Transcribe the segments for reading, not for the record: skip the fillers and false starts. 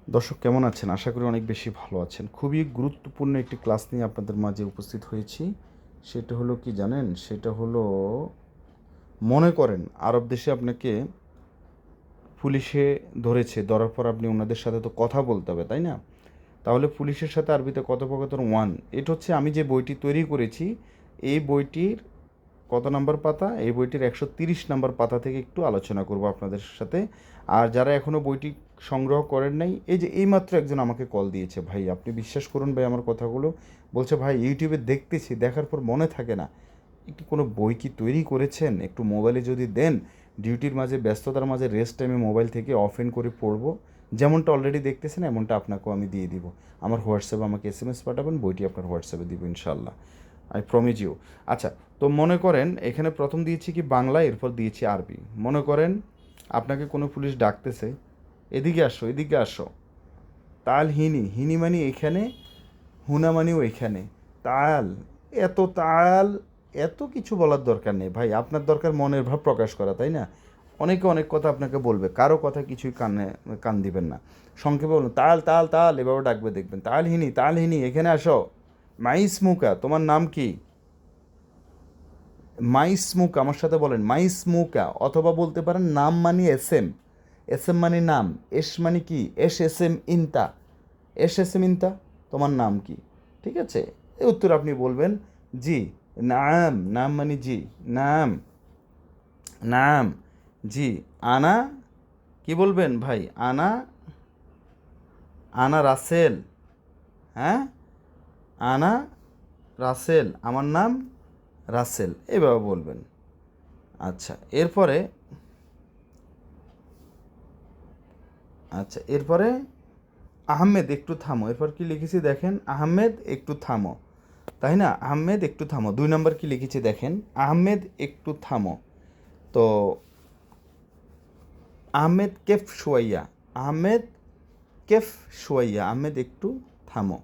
দর্শক কেমন আছেন? আশা করি অনেক বেশি ভালো আছেন। খুবই গুরুত্বপূর্ণ একটি ক্লাস নিয়ে আপনাদের মাঝে উপস্থিত হয়েছি। সেটা হলো কি জানেন? সেটা হলো মনে করেন আরব দেশে আপনাকে পুলিশে ধরেছে। ধরার পর আপনি ওনাদের সাথে তো কথা বলতে হবে, তাই না? তাহলে পুলিশের সাথে আরবিতে কথোপকথন 1। এটা হচ্ছে আমি যে বইটি তৈরি করেছি, এই বইটির কত নাম্বার পাতা? এই বইটির 130 নাম্বার পাতা থেকে একটু আলোচনা করব আপনাদের সাথে। আর যারা এখনও বইটি সংগ্রহ করেন নাই, এই যে এইমাত্র একজন আমাকে কল দিয়েছে, ভাই আপনি বিশ্বাস করুন ভাই আমার কথাগুলো। বলছে ভাই ইউটিউবে দেখতেছি, দেখার পর মনে থাকে না। একটু কোনো বই কি তৈরি করেছেন? একটু মোবাইলে যদি দেন, ডিউটির মাঝে ব্যস্ততার মাঝে রেস্ট টাইমে মোবাইল থেকে অফ এন করে পড়বো। যেমনটা অলরেডি দেখতেছেন এমনটা আপনাকেও আমি দিয়ে দিব। আমার হোয়াটসঅ্যাপে আমাকে এসএমএস পাঠাবেন, বইটি আপনার হোয়াটসঅ্যাপে দিব ইনশাল্লাহ। I promise you. আচ্ছা, তো মনে করেন এখানে প্রথম দিয়েছি কি বাংলা, এরপর দিয়েছি আরবি। মনে করেন আপনাকে কোনো পুলিশ ডাকতেছে, এদিকে আসো, এদিকে আসো। তাল হিনি, হিনি মানে এখানে, হুনা মানেও এখানে। তাল, এত তাল, এত কিছু বলার দরকার নেই ভাই। আপনার দরকার মনের ভাব প্রকাশ করা, তাই না? অনেকে অনেক কথা আপনাকে বলবে, কারো কথা কিছুই কান দিবেন না। সংক্ষেপে বলুন তাল তাল তাল, এভাবে ডাকবে দেখবেন। তাল হিনি এখানে আসো। মাইস মুকা, তোমার নাম কি? মাইসমুকা, আমার সাথে বলেন মাইসমুকা। অথবা বলতে পারেন নাম মানে এস এম, এস এম মানে নাম, এস মানে কি, এস এম ইনতা, এস এম ইনতা, তোমার নাম কি? ঠিক আছে, এই উত্তর আপনি বলবেন জি। নাম, নাম মানে জি, নাম, নাম, জি। আনা, কি বলবেন ভাই? আনা, আনা রাসেল, হ্যাঁ, আনা রাসেল, আমার নাম রাসেল, এভাবে বলবেন। আচ্ছা, এরপরে, এরপরে আহমেদ একটু থামো। এরপর কি লিখেছি দেখেন, আহমেদ একটু থামো, তাই না? আহমেদ একটু থামো। 2 নম্বর কি লিখেছি দেখেন, আহমেদ একটু থামো। তো আহমেদ কেফ শোয়াইয়া, আহমেদ কেফ শোয়াইয়া, আহমেদ একটু থামো।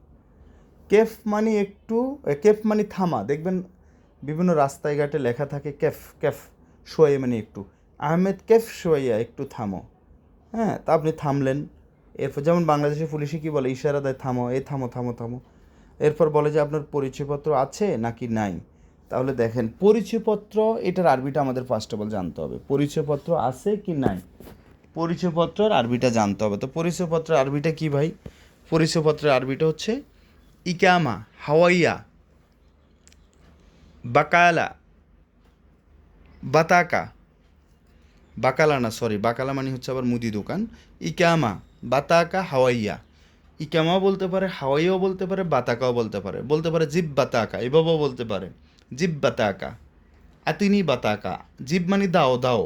কেফ মানে একটু, কেফ মানে থামা, দেখবেন বিভিন্ন রাস্তায় ঘাটে লেখা থাকে কেফ কেফ, শোয়াইয়া মানে একটু। আহমেদ কেফ শোয়াইয়া, একটু থামো। হ্যাঁ, তা আপনি থামলেন। এরপর যেমন বাংলাদেশের পুলিশে কী বলে, ইশারা দেয় থামো, এই থামো থামো থামো। এরপর বলে যে আপনার পরিচয়পত্র আছে নাকি নাই। তাহলে দেখেন পরিচয়পত্র, এটার আরবিটা আমাদের ফার্স্ট অফ অল জানতে হবে। পরিচয়পত্র আছে কি নাই, পরিচয়পত্রের আরবিটা জানতে হবে। তো পরিচয়পত্রের আরবিটা কি ভাই? পরিচয়পত্রের আরবিটা হচ্ছে ইকামা, হাওয়াইয়া, বাকালা, বাতাকা, বাকালা না, সরি, বাকালা মানে হচ্ছে আবার মুদি দোকান। ইকামা, বাতাকা, হাওয়াইয়া। ইকামাও বলতে পারে, হাওয়াইও বলতে পারে, বাতাকাও বলতে পারে। বলতে পারে জিব বাতাকা, এভাবেও বলতে পারে জিব বাতাকা। আতিনি বাতাকা, জিব মানে দাও দাও,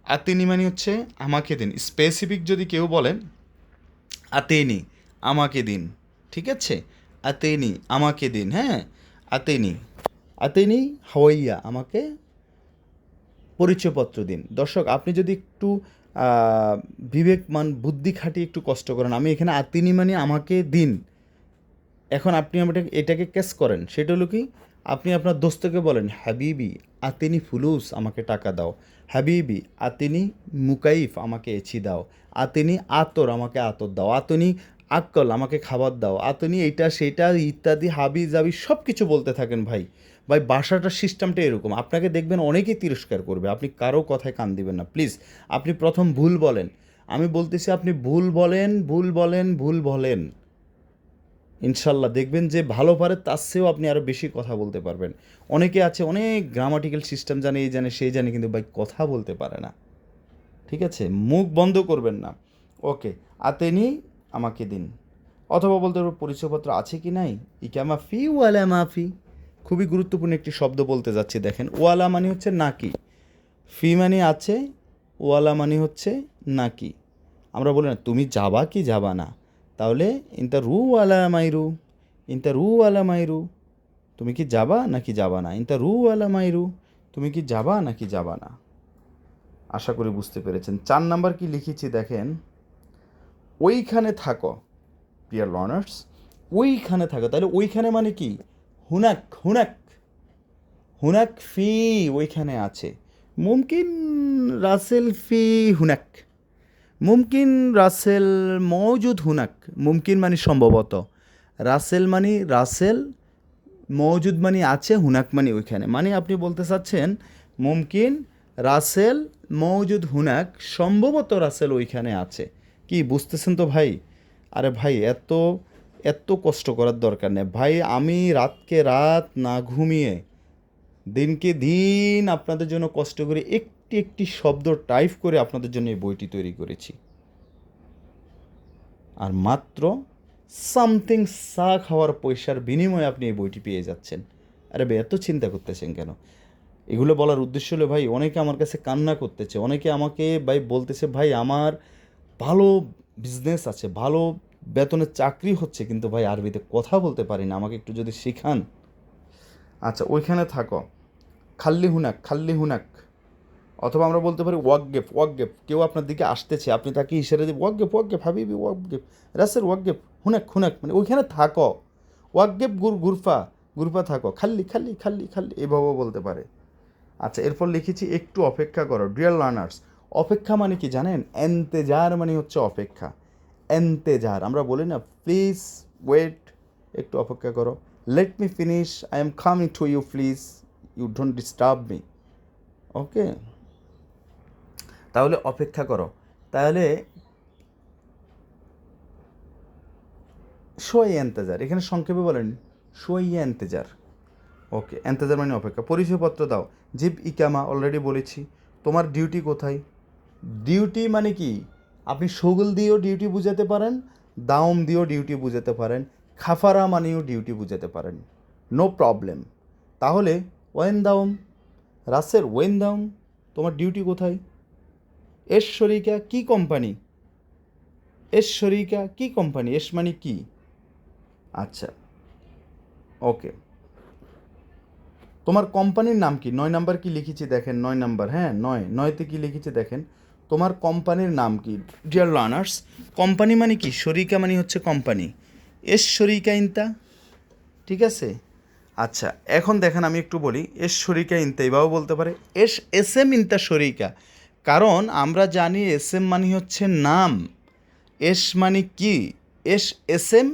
আতিনি মানে হচ্ছে আমাকে দিন। স্পেসিফিক যদি কেউ বলেন, আতেনি, আমাকে দিন। ঠিক আছে, আতেনি, আমাকে দিন, হ্যাঁ, আতেনি, আতেনি হাওয়াইয়া, আমাকে পরিচয়পত্র দিন। দর্শক আপনি যদি একটু বিবেকমান বুদ্ধি খাটিয়ে একটু কষ্ট করেন, আমি এখানে আতিনি মানে আমাকে দিন। এখন আপনি এটাকে ক্যাচ করেন, সেটা হলো কি, আপনি আপনার দোস্তকে বলেন হাবিবি আতিনি ফুলুস, আমাকে টাকা দাও। হাবিবি আতিনি মুকাইফ, আমাকে এছি দাও। আতিনি আতর, আমাকে আতর দাও। আতনি আকল, আমাকে খাবার দাও। আতনি এইটা সেটা ইত্যাদি হাবি জাবি সব কিছু বলতে থাকেন ভাই। ভাই বাসাটার সিস্টেমটা এরকম, আপনাকে দেখবেন অনেকেই তিরস্কার করবে, আপনি কারো কথায় কান দিবেন না প্লিজ। আপনি প্রথম ভুল বলেন, আমি বলতেছি আপনি ভুল বলেন, ভুল বলেন, ভুল বলেন। ইনশাল্লাহ দেখবেন যে ভালো পারে তার চেয়েও আপনি আরও বেশি কথা বলতে পারবেন। অনেকে আছে অনেক গ্রামাটিক্যাল সিস্টেম জানে, এই জানে সেই জানে, কিন্তু ভাই কথা বলতে পারে না। ঠিক আছে, মুখ বন্ধ করবেন না। ওকে, আতেনি, আমাকে দিন। অথবা বলতে পারবো পরিচয়পত্র আছে কি নাই, ইকামা ফি ওয়ালা মাফি। খুবই গুরুত্বপূর্ণ একটি শব্দ বলতে যাচ্ছি দেখেন, ওয়ালা মানে হচ্ছে নাকি, ফি মানে আছে, ওয়ালা মানে হচ্ছে নাকি। আমরা বলি না তুমি যাবা কি যাবা না, তাহলে ইনতা রু ওয়ালা মাইরু, ইনতা রু ওয়ালা মাইরু, তুমি কি যাবা নাকি যাবা না। ইনতা রু ওয়ালা মাইরু, তুমি কি যাবা নাকি যাবা না। আশা করি বুঝতে পেরেছেন। 4 নাম্বার কি লিখেছি দেখেন, ওইখানে থাকো। প্রিয় লার্নার্স, ওইখানে থাকো, তাহলে ওইখানে মানে কি, হুনাক, হুনাক, হুনাক ফি, ওইখানে আছে। মুমকিন রাসেল ফি হুনাক, মুমকিন রাসেল মওজুদ হুনাক, মুমকিন মানে সম্ভবত, রাসেল মওজুদ মানে আছে, হুনাক মানে ওইখানে, মানে আপনি বলতে চাচ্ছেন মুমকিন রাসেল মওজুদ হুনাক, সম্ভবত রাসেল ওইখানে আছে। কি বুঝতেছেন তো ভাই? আরে ভাই এত এত কষ্ট করার দরকার নেই ভাই, আমি রাতকে রাত না ঘুমিয়ে দিনকে দিন আপনাদের জন্য কষ্ট করে একটি একটি শব্দ টাইপ করে আপনাদের জন্য এই বইটি তৈরি করেছি, আর মাত্র সামথিং চা খাওয়ার পয়সার বিনিময়ে আপনি এই বইটি পেয়ে যাচ্ছেন। আরে ভাই এত চিন্তা করতেছেন কেন? এগুলো বলার উদ্দেশ্য হলো ভাই, অনেকে আমার কাছে কান্না করতেছে, অনেকে আমাকে ভাই বলতেছে ভাই আমার ভালো বিজনেস আছে, ভালো বেতনের চাকরি হচ্ছে, কিন্তু ভাই আরবিতে কথা বলতে পারি না, আমাকে একটু যদি শেখান। আচ্ছা ওইখানে থাকো, খাল্লি হুনাক, অথবা আমরা বলতে পারি ওয়াকগেপ, কেউ আপনার দিকে আসতেছে, আপনি তাকে ইশারা দিয়ে ওয়াকগেপ হাবিবি ওয়াকগেপ, রাসেল ওয়াকগেপ, হুনাক মানে ওইখানে থাকো, ওয়াকগেপ গুরফা থাকো, খাল্লি এভাবেও বলতে পারে। আচ্ছা এরপর লিখেছি একটু অপেক্ষা করো, ডিয়ার লার্নার্স। অপেক্ষা মানে কি জানেন? এন্তেজার মানে হচ্ছে অপেক্ষা, এন্তেজার আমরা বলি না, প্লিজ ওয়েট, একটু অপেক্ষা করো, let me finish, I am coming to you please, you don't disturb me. Okay, তাহলে অপেক্ষা করো, তাহলে শোয়ে এন্তেজার, এখানে সংক্ষেপে বলেন শোয়ে এন্তেজার। ওকে, এন্তেজার মানে অপেক্ষা। পরিচয়পত্র দাও, জিব ইকামা অলরেডি বলেছি। তোমার ডিউটি কোথায়? ডিউটি মানে কি, আপনি শগুল দিয়েও ডিউটি বুঝাতে পারেন, দাওম দিয়েও ডিউটি বুঝাতে পারেন, খাফারা মানেও ডিউটি বুঝাতে পারেন, নো প্রবলেম। তাহলে ওয়েন দাওম, রাসের ওয়েন দাওম, তোমার ডিউটি কোথায়? এস শরিকা কি কোম্পানি? এস শরিকা কি কোম্পানি, এস মানে কি? আচ্ছা ওকে, তোমার কোম্পানির নাম কি? 9 নাম্বার কি লিখেছি দেখেন, 9 নাম্বার, হ্যাঁ 9তে কি লিখেছি দেখেন, তোমার কোম্পানির নাম কি? ডিয়ার লার্নার্স, কোম্পানি মানে কি, শরিকা মানে হচ্ছে কোম্পানি, এস শরিকা ইনতা, ঠিক আছে। আচ্ছা এখন দেখেন আমি একটু বলি, এস শরিকা ইনতা এভাবেও বলতে পারে, এস এম ইনতা শরিকা, কারণ আমরা জানি এস এম মানে হচ্ছে নাম, এস মানে কি, এস এম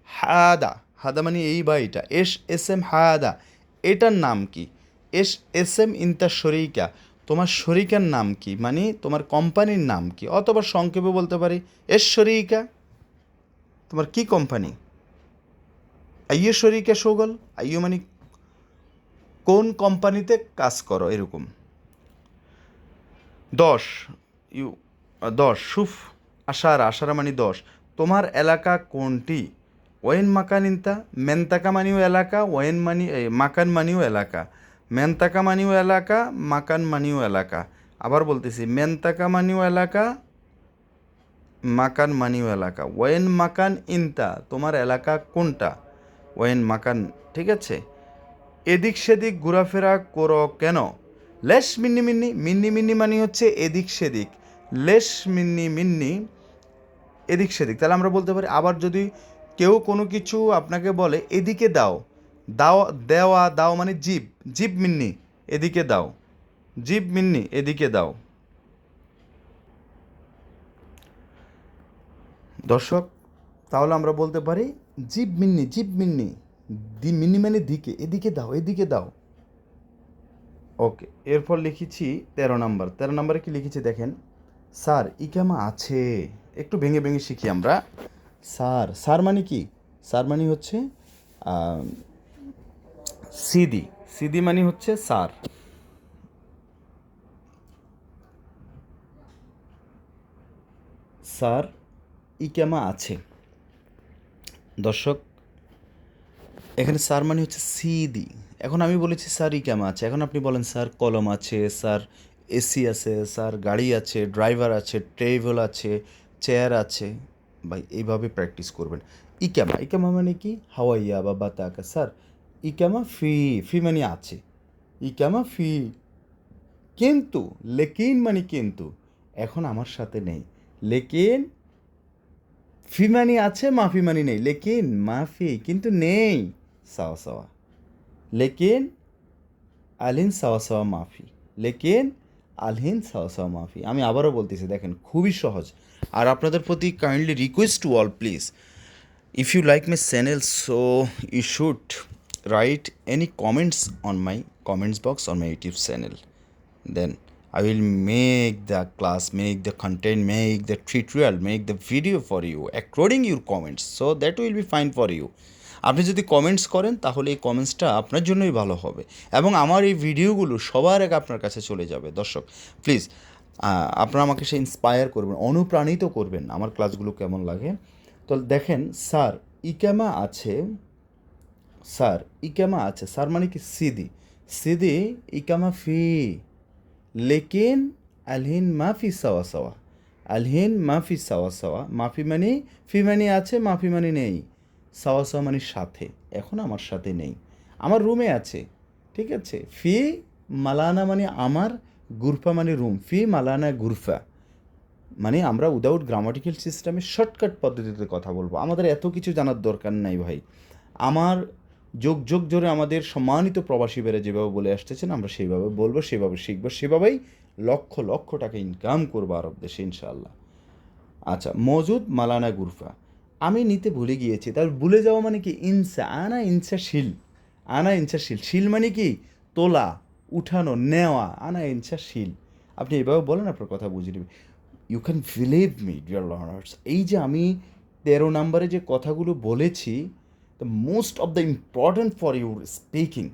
হাদা মানে এই বা এটা, এস এম হাদা, এটার নাম কি? এস এম ইনতা শরিকা, তোমার শরিকার নাম কি, মানে তোমার কোম্পানির নাম কি, অথবা সংক্ষেপে বলতে পারি এস শরিকা, তোমার কি কোম্পানি? আইয়ো শরিকা শোগল, আইয়ো মানে কোন কোম্পানিতে কাজ করো এরকম। 10 ইউ 10 সুফ, আশারা মানে 10, তোমার এলাকা কোনটি? ওয়েন মাকান ইনতা, মেনতাকা মানিও এলাকা, ওয়েন মানি মাকান মানিও এলাকা, মেনতাকা মানিও এলাকা, মাকান মানিও এলাকা। আবার বলতেছি, মেনতাকা মানিও এলাকা, মাকান মানিও এলাকা, ওয়েন মাকান ইনতা, তোমার এলাকা কোনটা? ওয়েন মাকান, ঠিক আছে। এদিক সেদিক ঘোরাফেরা করো কেন? লেশ মিন্নি মানে হচ্ছে এদিক সেদিক, লেশ মিন্নি এদিক সেদিক, তাহলে আমরা বলতে পারি, আবার যদি কেউ কোনো কিছু আপনাকে বলে এদিকে দাও, দাও মানে জিব মিন্নি এদিকে দাও, জিব মিন্নি এদিকে দাও। দর্শক, তাহলে আমরা বলতে পারি জিব মিন্নি মিন্নি মানে দিকে, এদিকে দাও। ওকে, এরপর লিখেছি 13 নাম্বারে কি লিখেছি দেখেন, স্যার ইকামা আছে, একটু ভেঙে ভেঙে শিখি আমরা। স্যার মানে কি? স্যার মানে হচ্ছে সিদি মানে হচ্ছে স্যার, স্যার ইকামা আছে। দর্শক, এখানে স্যার মানে হচ্ছে সিদি, এখন আমি বলেছি স্যার ইকামা আছে, এখন আপনি বলেন স্যার কলম আছে, স্যার এসি আছে, স্যার গাড়ি আছে, ড্রাইভার আছে, টেবিল আছে, চেয়ার আছে, ভাই এইভাবে প্র্যাকটিস করবেন। ইকামা মানে কি, হাওয়াইয়া বা বাতাকা, স্যার ইকামা ফি মানে আছে, ইকামা ফি, কিন্তু লেকিন মানে কিন্তু এখন আমার সাথে নেই, লেকিন ফি মানি আছে, মাফি মানি নেই, লেকিন মাফি কিন্তু নেই, সাওয়া সাওয়া, লেকিন আলিন সাওয়া সাওয়া মাফি, লেকিন আলহিন সাওয়া সাওয়া মাফি। আমি আবারও বলতেছি, দেখেন খুবই সহজ। আর আপনাদের প্রতি kindly request to all, please, if you like my channel, so you should write any comments on my comments box on my YouTube channel. Then I will make the class, make the content, make the tutorial, make the video for you according your comments, so that will be fine for you. আপনি যদি comments করেন তাহলে এই কমেন্টসটা আপনার জন্যই ভালো হবে এবং আমার এই ভিডিওগুলো সবার আগে আপনার কাছে চলে যাবে। দর্শক প্লিজ, আপনারা আমাকে সে ইন্সপায়ার করবেন, অনুপ্রাণিত করবেন আমার ক্লাসগুলো কেমন লাগে। তো দেখেন, স্যার ইকামা আছে, স্যার ইকামা আছে, স্যার মানে কি সিদি, সিদি ইকামা ফি, লেকিন আলহিন মাফি সাওয়া সাওয়া, আলহিন মাফি সাওয়া সাওয়া, মাফি মানে ফি মানে আছে, মাফি মানে নেই, সাওয়া সাওয়া মানে সাথে, এখন আমার সাথে নেই, আমার রুমে আছে, ঠিক আছে। ফি মালানা মানে আমার, গুরফা মানে রুম, ফি মালানা গুরফা মানে আমরা উইদাউট গ্রামাটিক্যাল সিস্টেমে শর্টকাট পদ্ধতিতে কথা বলবো, আমাদের এত কিছু জানার দরকার নাই ভাই। আমার যোগ যোগ জোরে আমাদের সম্মানিত প্রবাসীরা যেভাবে বলে আসতেছেন আমরা সেইভাবে বলবো, সেভাবে শিখবো, সেভাবেই লক্ষ লক্ষ টাকা ইনকাম করবো আরব দেশে ইনশাআল্লাহ। আচ্ছা, মজুদ মালানা গুরফা, আমি নিতে ভুলে গিয়েছি, তার ভুলে যাওয়া মানে কি, ইনসা, আনা ইনসা শিল, আনা ইনসা শিল, শিল মানে কি তোলা, উঠানো, নেওয়া, আনা ইনসা শিল। আপনি এভাবে বলেন, আপনার কথা বুঝে নেবে। You can believe me dear learners, এই যে আমি 13 নম্বরে যে কথাগুলো বলেছি, the most of the important for your speaking,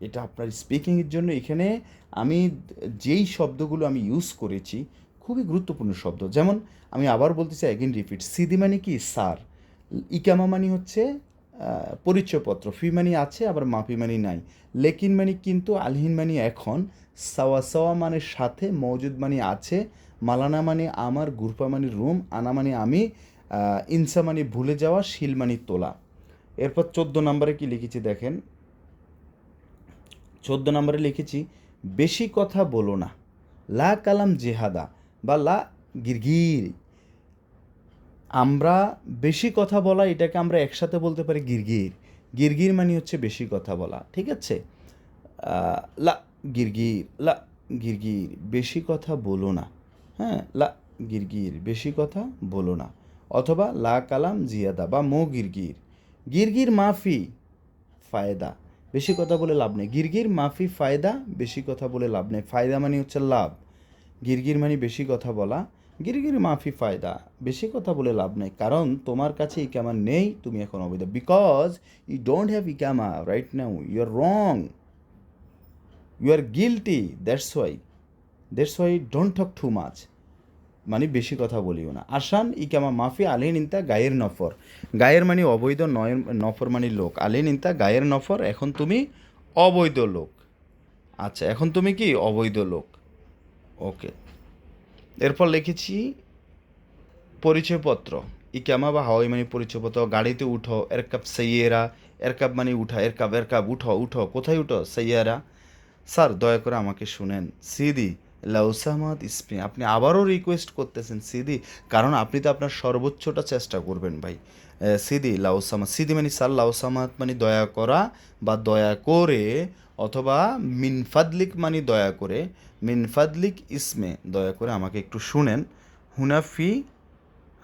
এটা আপনার স্পিকিংয়ের জন্য এখানে আমি যেই শব্দগুলো আমি ইউজ করেছি খুবই গুরুত্বপূর্ণ শব্দ। যেমন আমি আবার বলতেছি, অ্যাগেন রিপিট, সিদি মানে কি স্যার, ইকামা মানে হচ্ছে পরিচয়পত্র, ফি মানে আছে আবার মাফি মানে নাই, লেকিন মানে কিন্তু, আলহিন মানে এখন, সাওয়া সাওয়া মানে সাথে, মৌজুদ মানে আছে, মালানা মানে আমার, গুরফা মানে রুম, আনা মানে আমি, ইনসা মানে ভুলে যাওয়া, শিল মানে তোলা। এরপর 14 নম্বরে কি লিখেছি দেখেন, 14 নম্বরে লিখেছি, বেশি কথা বলো না, লা কালাম জেহাদা বা লা গিরগির। আমরা বেশি কথা বলা, এটাকে আমরা একসাথে বলতে পারি গিরগির, গিরগির মানে হচ্ছে বেশি কথা বলা, ঠিক আছে। লা গিরগির, লা গিরগির, বেশি কথা বলো না, হ্যাঁ, লা গিরগির, বেশি কথা বলো না, অথবা লা কালাম জিয়াদা বা মো গিরগির, গিরগির মাফি ফায়দা, বেশি কথা বলে লাভ নেই, গিরগির মাফি ফায়দা, বেশি কথা বলে লাভ নেই, ফায়দা মানে হচ্ছে লাভ, গিরগির মানে বেশি কথা বলা, গিরগির মাফি ফায়দা, বেশি কথা বলে লাভ নেই, কারণ তোমার কাছে ইকামা নেই, তুমি এখন অবৈধ, বিকজ ইউ ডোন্ট হ্যাভ ইকামা right now, you are wrong, you are guilty, that's why don't talk too much, মানে বেশি কথা বলিও না। আসান ইকামা মাফি আলিন ইনতা গায়ের নফর, গায়ের মানে অবৈধ, নয়ের নফর মানে লোক, আলিন ইনতা গায়ের নফর, এখন তুমি অবৈধ লোক। আচ্ছা, এখন তুমি কি অবৈধ লোক, ওকে। এরপর লিখেছি পরিচয়পত্র, ইকামা বা হাওয়াই মানে পরিচয়পত্র, গাড়িতে উঠো, এরকাব সাইয়েরা, এরকাব মানে উঠা, এরকাব এরকাব উঠো, উঠো, কোথায় উঠো, সাইয়ারা। স্যার দয়া করে আমাকে শুনেন, সিদি লাউসামাত ইসমি, আপনি আবারও রিকোয়েস্ট করতেছেন সিদি, কারণ আপনি তো আপনার সর্বোচ্চটা চেষ্টা করবেন ভাই। সিদি লাউসামাত, সিদি মানে স্যার, লাউসামাত মানে দয়া করা বা দয়া করে, অথবা মিনফাদলিক মানে দয়া করে, মিনফাদলিক ইসমে, দয়া করে আমাকে একটু শুনেন, হুনাফি।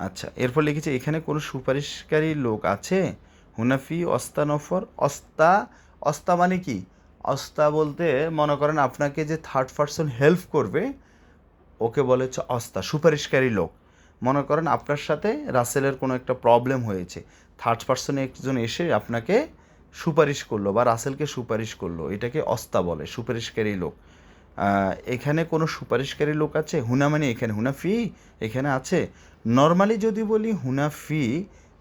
আচ্ছা, এরপর লিখেছে, এখানে কোনো সুপারিশকারী লোক আছে, হুনাফি অস্তা নফর, অস্তা, অস্তা মানে কি, অস্তা বলতে মনে করেন আপনাকে যে থার্ড পারসন হেল্প করবে ওকে বলে হচ্ছে অস্তা, সুপারিশকারী লোক। মনে করেন আপনার সাথে রাসেলের কোনো একটা প্রবলেম হয়েছে, থার্ড পারসনে একজন এসে আপনাকে সুপারিশ করলো বা রাসেলকে সুপারিশ করলো, এটাকে অস্তা বলে, সুপারিশকারী লোক। এখানে কোনো সুপারিশকারী লোক আছে, হুনা মানে এখানে, হুনাফি এখানে আছে। নর্মালি যদি বলি হুনাফি,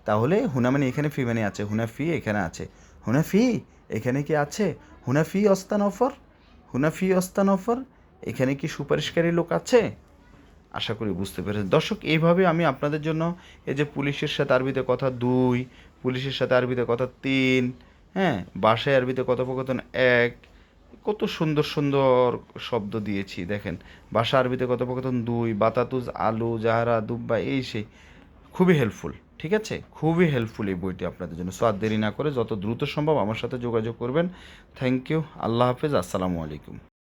তাহলে হুনা মানে এখানে, ফি মানে আছে, হুনাফি এখানে আছে, হুনাফি এখানে কি আছে, হুনাফি অস্তান অফর, হুনাফি অস্তান অফর, এখানে কি সুপারিশকারী লোক আছে। আশা করি বুঝতে পেরেছেন দর্শক। এইভাবে আমি আপনাদের জন্য এই যে পুলিশের সাথে আরবিতে কথা 2, পুলিশের সাথে আরবিতে কথা 3, হ্যাঁ, বাসায় আরবিতে কথোপকথন 1, কত সুন্দর সুন্দর শব্দ দিয়েছি দেখেন। ভাষা আরবিতে কথোপকথন 2, বাতাতুজ আলু জাহারা দুব্বা, এই সেই, খুবই হেল্পফুল, ঠিক আছে, খুবই হেল্পফুল এই বইটি আপনাদের জন্য। সো আর দেরি না করে যত দ্রুত সম্ভব আমার সাথে যোগাযোগ করবেন। থ্যাংক ইউ, আল্লাহ হাফেজ, আসসালামু আলাইকুম।